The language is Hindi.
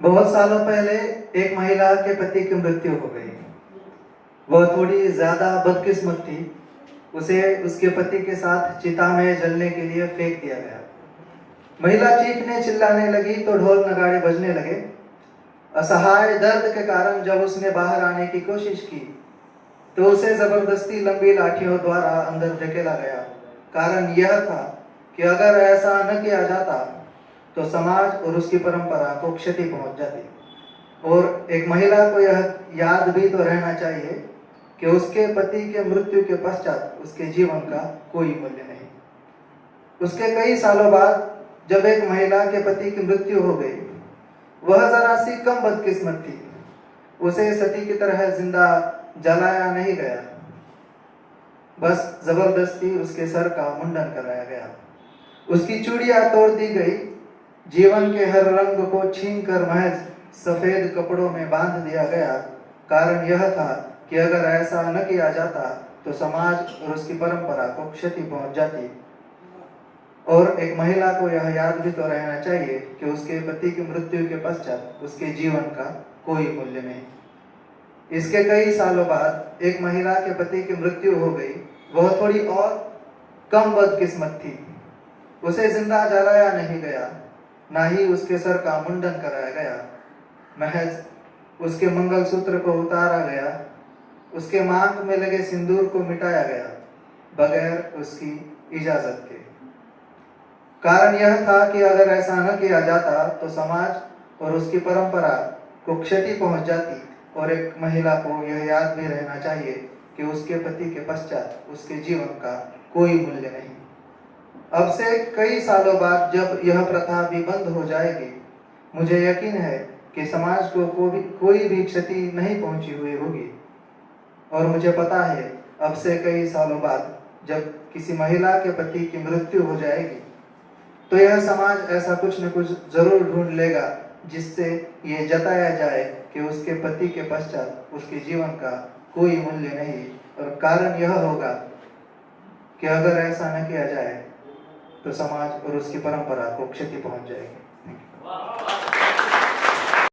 बहुत सालों पहले एक महिला के पति की मृत्यु हो गई। वह थोड़ी ज्यादा बदकिस्मत थी। उसे उसके पति के साथ चिता में जलने के लिए फेंक दिया गया। महिला चीखने चिल्लाने लगी तो ढोल नगाड़े बजने लगे। असहाय दर्द के कारण जब उसने बाहर आने की कोशिश की तो उसे जबरदस्ती लंबी लाठियों द्वारा अंदर धकेला गया। कारण यह था कि अगर ऐसा न किया जाता तो समाज और उसकी परंपरा को क्षति पहुंच जाती। और एक महिला को यह याद भी तो रहना चाहिए कि उसके पति के मृत्यु के पश्चात उसके जीवन का कोई मूल्य नहीं। उसके कई सालों बाद जब एक महिला के पति की मृत्यु हो गई, वह जरा सी कम बदकिस्मत थी। उसे सती की तरह जिंदा जलाया नहीं गया, बस जबरदस्ती उसके सर का मुंडन कराया गया। उसकी चूड़ियां तोड़ दी गई। जीवन के हर रंग को छीनकर महज सफेद कपड़ों में बांध दिया गया। कारण यह था कि अगर ऐसा न किया जाता तो समाज और उसकी परंपरा को क्षति पहुंच जाती। और एक महिला को यह याद भी तो रहना चाहिए कि उसके पति की मृत्यु के पश्चात उसके जीवन का कोई मूल्य नहीं। इसके कई सालों बाद एक महिला के पति की मृत्यु हो गई। वह थोड़ी और कम बदकिस्मत थी। उसे जिंदा जलाया नहीं गया, ना ही उसके सर का मुंडन कराया गया। महज उसके मंगलसूत्र को उतारा गया, उसके मांग में लगे सिंदूर को मिटाया गया बगैर उसकी इजाजत के। कारण यह था कि अगर ऐसा न किया जाता तो समाज और उसकी परंपरा को क्षति पहुंच जाती। और एक महिला को यह याद भी रहना चाहिए कि उसके पति के पश्चात उसके जीवन का कोई मूल्य नहीं। अब से कई सालों बाद जब यह प्रथा भी बंद हो जाएगी, मुझे यकीन है कि समाज को कोई भी क्षति नहीं पहुंची हुई होगी। और मुझे पता है अब से कई सालों बाद जब किसी महिला के पति की मृत्यु हो जाएगी तो यह समाज ऐसा कुछ न कुछ जरूर ढूंढ लेगा जिससे ये जताया जाए कि उसके पति के पश्चात उसके जीवन का कोई मूल्य नहीं। और कारण यह होगा कि अगर ऐसा न किया जाए तो समाज और उसकी परंपरा को क्षति पहुंच जाएगी।